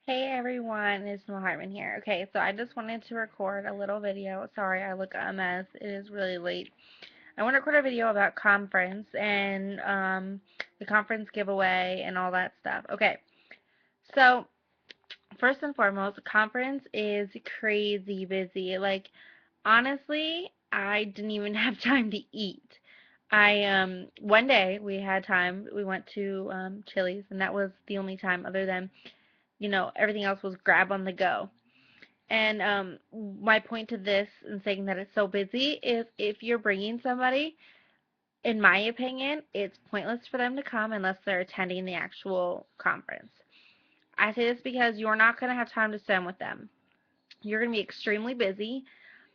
Hey everyone, it's Mel Hartman here. Okay, so I just wanted to record a little video. Sorry, I look a mess. It is really late. I want to record a video about conference and the conference giveaway and all that stuff. Okay, so first and foremost, conference is crazy busy. Like honestly, I didn't even have time to eat. I one day we had time. We went to Chili's, and that was the only time other than everything else was grab on the go. And my point to this and saying that it's so busy is if you're bringing somebody, in my opinion, it's pointless for them to come unless they're attending the actual conference. I say this because you're not going to have time to spend with them. You're going to be extremely busy.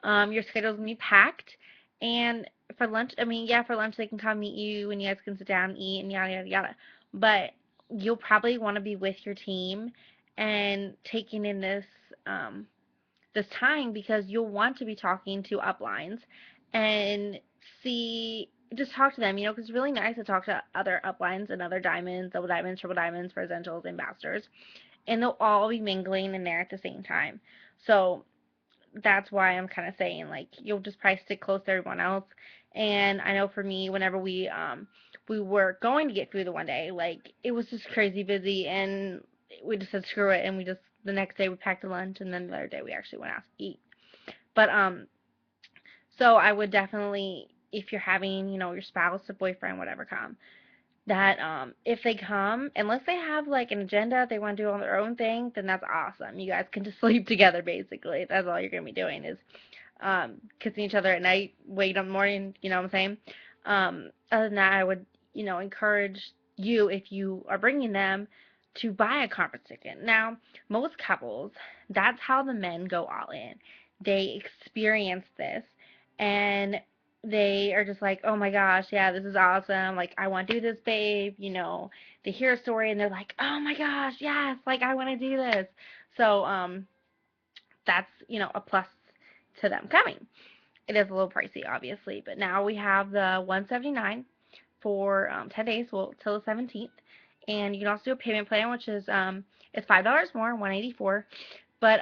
Your schedule's going to be packed. And for lunch, I mean, yeah, for lunch they can come meet you and you guys can sit down and eat and yada, yada, yada. But you'll probably want to be with your team and taking in um, this time because you'll want to be talking to uplines and see just talk to them, because it's really nice to talk to other uplines and other diamonds, double diamonds, triple diamonds, presidentials, ambassadors, and they'll all be mingling in there at the same time. So that's why I'm kind of saying like you'll just probably stick close to everyone else. And I know for me, whenever we were going to get food the one day, like it was just crazy busy, and we just said screw it, and we just the next day we packed a lunch, and then the other day we actually went out to eat. But so I would definitely, if you're having your spouse or boyfriend whatever come, that if they come, unless they have like an agenda they want to do on their own thing, then that's awesome. You guys can just sleep together basically. That's all you're gonna be doing is kissing each other at night, wait on the morning, you know what I'm saying? Other than that, I would, encourage you, if you are bringing them, to buy a conference ticket. Now, most couples, that's how the men go all in. They experience this and they are just like, oh my gosh, yeah, this is awesome. Like, I want to do this, babe. They hear a story and they're like, oh my gosh, yes, like, I want to do this. So, that's, a plus to them coming. It is a little pricey, obviously, but now we have the 179 for 10 days, well, till the 17th, and you can also do a payment plan, which is it's $5 more, 184, but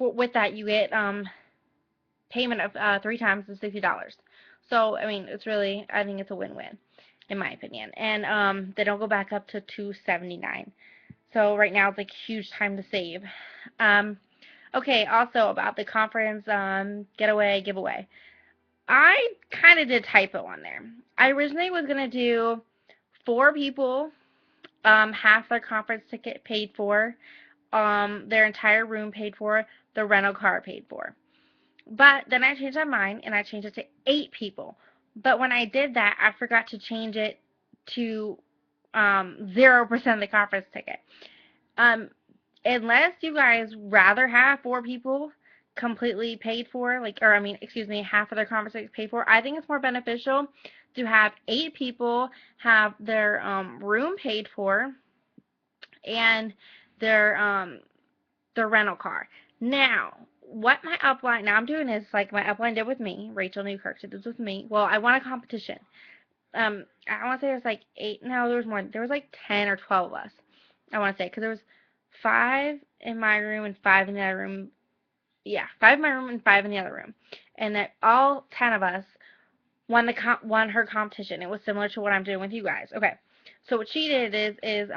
with that you get payment of 3 times the $60. So I mean, I think it's a win-win in my opinion, and they don't go back up to 279. So right now it's like a huge time to save. Um, okay, also about the conference getaway giveaway. I kind of did typo on there. I originally was gonna do 4 people, half their conference ticket paid for, their entire room paid for, the rental car paid for. But then I changed my mind and I changed it to 8 people. But when I did that, I forgot to change it to 0% of the conference ticket. Um, Unless you guys rather have 4 people completely paid for, like, or I mean, excuse me, half of their conference paid for, I think it's more beneficial to have 8 people have their room paid for and their their rental car. Now, what my upline, now I'm doing this like my upline did with me, Rachel Newkirk did this with me. Well, I won a competition. I want to say there's like 8, no, there was more, there was like 10 or 12 of us. I want to say, because there was 5 in my room and 5 in the other room. Yeah, 5 in my room and 5 in the other room. And that all 10 of us won her competition. It was similar to what I'm doing with you guys. Okay. So what she did is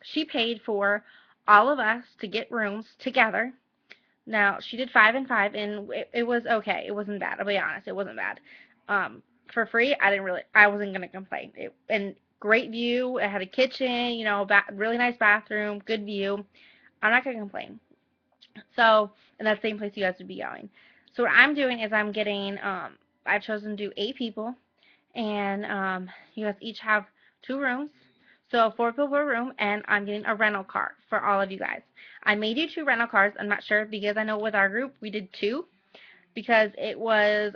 she paid for all of us to get rooms together. Now she did 5 and 5, and it was okay. It wasn't bad. I'll be honest, it wasn't bad. For free, I wasn't gonna complain. And great view. It had a kitchen, really nice bathroom, good view. I'm not gonna complain. So, and that's the same place you guys would be going. So what I'm doing is I'm getting, I've chosen to do 8 people, and you guys each have 2 rooms. So 4 people per room, and I'm getting a rental car for all of you guys. I may do 2 rental cars. I'm not sure because I know with our group we did 2 because it was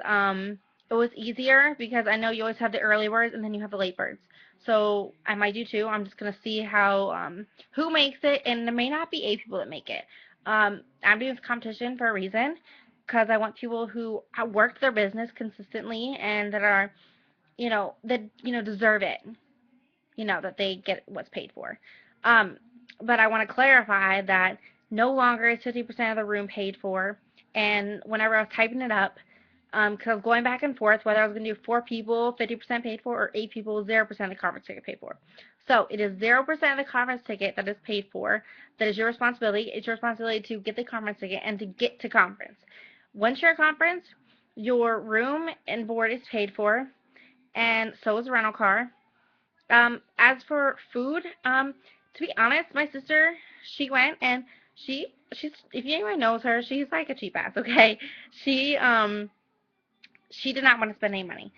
easier because I know you always have the early birds and then you have the late birds. So I might do 2. I'm just gonna see how who makes it, and there may not be 8 people that make it. I'm doing this competition for a reason because I want people who work their business consistently and that are that deserve it, that they get what's paid for. Um, but I want to clarify that no longer is 50% of the room paid for. And whenever I was typing it up, because I was going back and forth whether I was going to do 4 people, 50% paid for, or 8 people, 0% of the conference ticket paid for. So it is 0% of the conference ticket that is paid for. That is your responsibility. It's your responsibility to get the conference ticket and to get to conference. Once you're at conference, your room and board is paid for, and so is a rental car. As for food, to be honest, my sister, she went and she's if anyone knows her, she's like a cheap ass, okay? She um she did not want to spend any money.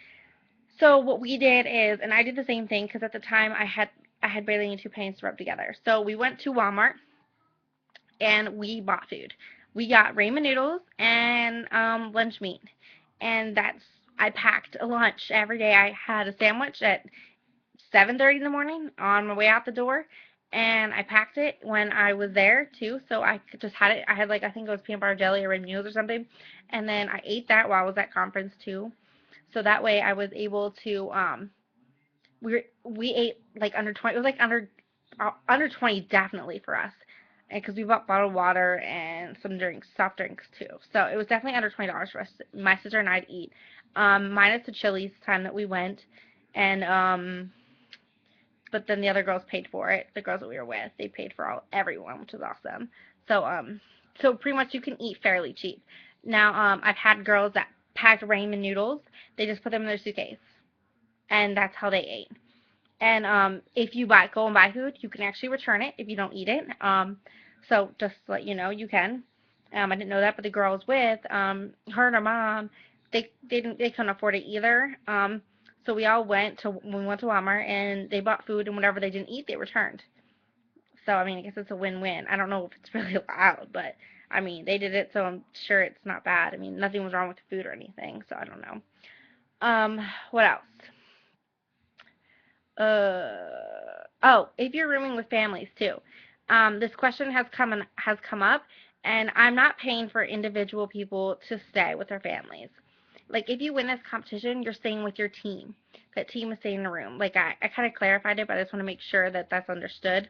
So what we did is, and I did the same thing because at the time I had barely any two pennies to rub together. So we went to Walmart and we bought food. We got ramen noodles and lunch meat, and I packed a lunch every day. I had a sandwich at 7:30 in the morning on my way out the door, and I packed it when I was there too. So I just had it. I had like I think it was peanut butter jelly or ramen noodles or something, and then I ate that while I was at conference too. So that way I was able to we ate like under 20. It was like under 20 definitely for us. And because we bought bottled water and some drinks, soft drinks too. So it was definitely under $20 for us, my sister and I to eat. Minus the Chili's time that we went. And but then the other girls paid for it. The girls that we were with, they paid for everyone, which is awesome. So so pretty much you can eat fairly cheap. Now I've had girls that packed ramen noodles. They just put them in their suitcase, and that's how they ate. And if you go and buy food, you can actually return it if you don't eat it. So just to let you know, you can. I didn't know that, but the girl I was with, her and her mom, they couldn't afford it either. So we went to Walmart and they bought food and whatever they didn't eat, they returned. So I mean, I guess it's a win-win. I don't know if it's really allowed, but I mean, they did it, so I'm sure it's not bad. I mean, nothing was wrong with the food or anything, so I don't know. What else? Oh, if you're rooming with families too. This question has come up, and I'm not paying for individual people to stay with their families. Like if you win this competition, you're staying with your team. That team is staying in the room. Like I kind of clarified it, but I just want to make sure that that's understood.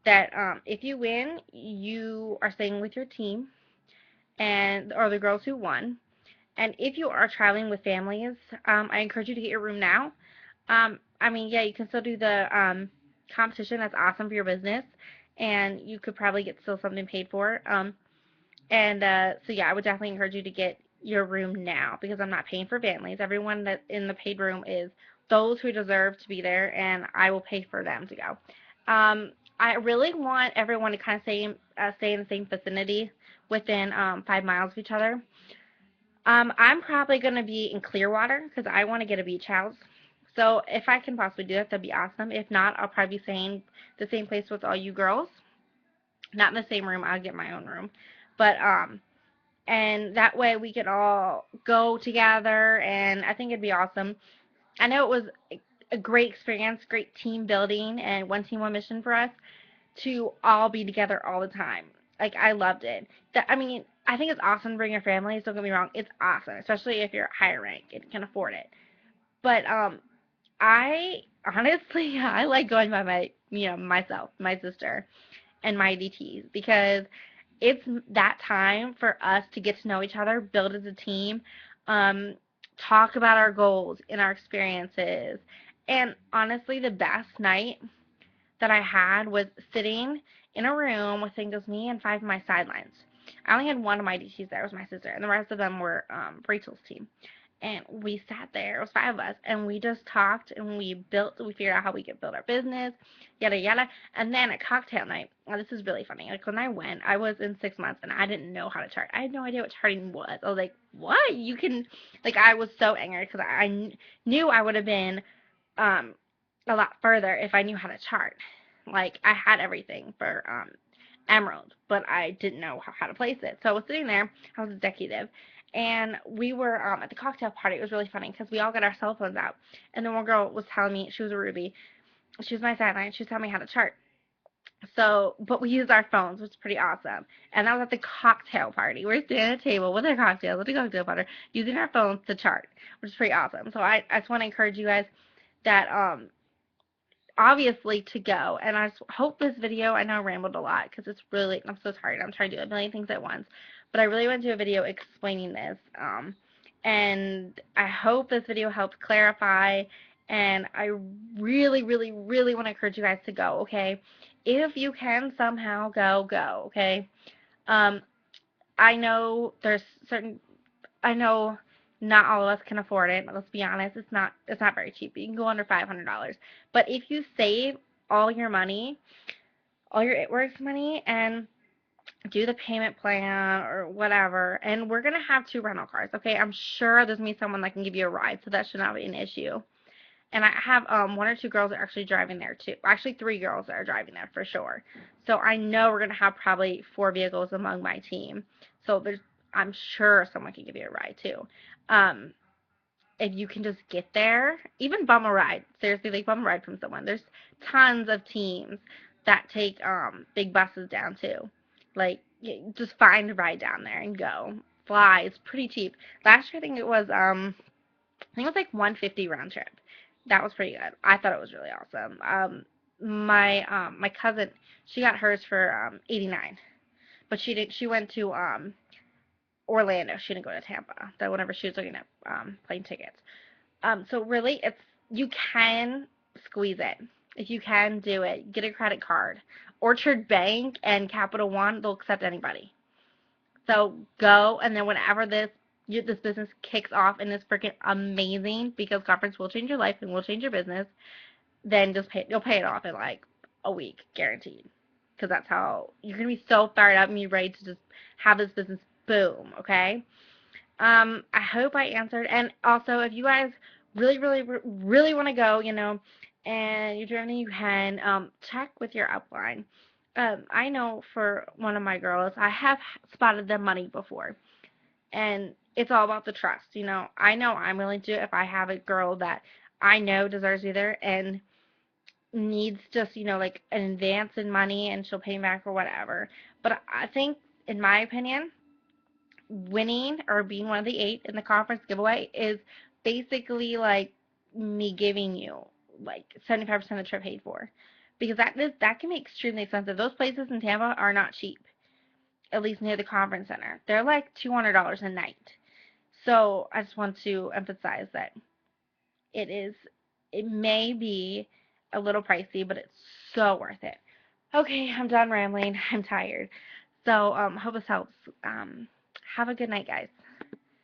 That if you win, you are staying with your team and or the girls who won. And if you are traveling with families, I encourage you to get your room now. I mean, yeah, you can still do the competition. That's awesome for your business, and you could probably get still something paid for. And so yeah, I would definitely encourage you to get your room now because I'm not paying for families. Everyone that's in the paid room is those who deserve to be there, and I will pay for them to go. I really want everyone to kind of stay in the same vicinity within 5 miles of each other. I'm probably going to be in Clearwater because I want to get a beach house. So if I can possibly do that, that'd be awesome. If not, I'll probably be staying the same place with all you girls. Not in the same room. I'll get my own room. But and that way we could all go together, and I think it'd be awesome. I know it was a great experience, great team building, and one team, one mission for us to all be together all the time. Like I loved it. I mean, I think it's awesome to bring your families. Don't get me wrong, it's awesome, especially if you're higher rank and can afford it. But I honestly I like going by myself, my sister, and my DTs because it's that time for us to get to know each other, build as a team, um, talk about our goals and our experiences. And honestly, the best night that I had was sitting in a room with I think it was me and five of my sidelines. I only had one of my DTs there, it was my sister, and the rest of them were Rachel's team. And we sat there, it was five of us, and we just talked and we figured out how we could build our business, yada yada. And then at cocktail night, now this is really funny. Like when I went, I was in 6 months and I didn't know how to chart. I had no idea what charting was. I was like, what? You can, like, I was so angry because knew I would have been um, a lot further if I knew how to chart. Like I had everything for Emerald, but I didn't know how to place it. So I was sitting there. I was executive, and we were at the cocktail party. It was really funny because we all got our cell phones out, and then one girl was telling me she was a Ruby. She was my sideline. She was telling me how to chart. So, but we used our phones, which is pretty awesome. And that was at the cocktail party. We're sitting at a table with our cocktails, with a cocktail butter, using our phones to chart, which is pretty awesome. So I just want to encourage you guys that obviously to go. And I just hope this video, I know I rambled a lot because it's really late and I'm so tired. I'm trying to do a million things at once. But I really want to do a video explaining this. And I hope this video helps clarify. And I really, really, really want to encourage you guys to go, okay? If you can somehow go, okay? Um, I know there's certain, I know not all of us can afford it. Let's be honest, it's not very cheap. You can go under $500. But if you save all your money, all your It Works money, and do the payment plan or whatever, and we're gonna have 2 rental cars, okay? I'm sure there's gonna be someone that can give you a ride, so that should not be an issue. And I have 1 or 2 girls that are actually driving there too. Actually, 3 girls that are driving there for sure. So I know we're gonna have probably 4 vehicles among my team. So I'm sure someone can give you a ride too. Um, if you can just get there, even bum a ride. Seriously, like bum a ride from someone. There's tons of teams that take big buses down too. Like just find a ride down there and go. Fly. It's pretty cheap. Last year I think it was like 150 round trip. That was pretty good. I thought it was really awesome. My cousin, she got hers for 89, but she went to Orlando. She didn't go to Tampa. That whenever she was looking at plane tickets. So really, you can squeeze it. If you can do it, get a credit card. Orchard Bank and Capital One, they'll accept anybody. So go, and then whenever this business kicks off and is freaking amazing, because conference will change your life and will change your business, then you'll pay it off in like a week, guaranteed. Because that's how you're gonna be so fired up and you're ready to just have this business boom. Okay. I hope I answered. And also, if you guys really, really, really want to go, and you're doing you can check with your upline. I know for one of my girls, I have spotted them money before, and it's all about the trust. I know I'm willing to do it if I have a girl that I know deserves either and needs just, like an advance in money and she'll pay me back or whatever. But I think, in my opinion, winning or being one of the 8 in the conference giveaway is basically like me giving you like 75% of the trip paid for, because that can be extremely expensive. Those places in Tampa are not cheap, at least near the conference center. They're like $200 a night. So I just want to emphasize that it may be a little pricey, but it's so worth it. Okay, I'm done rambling. I'm tired. So hope this helps. Have a good night, guys.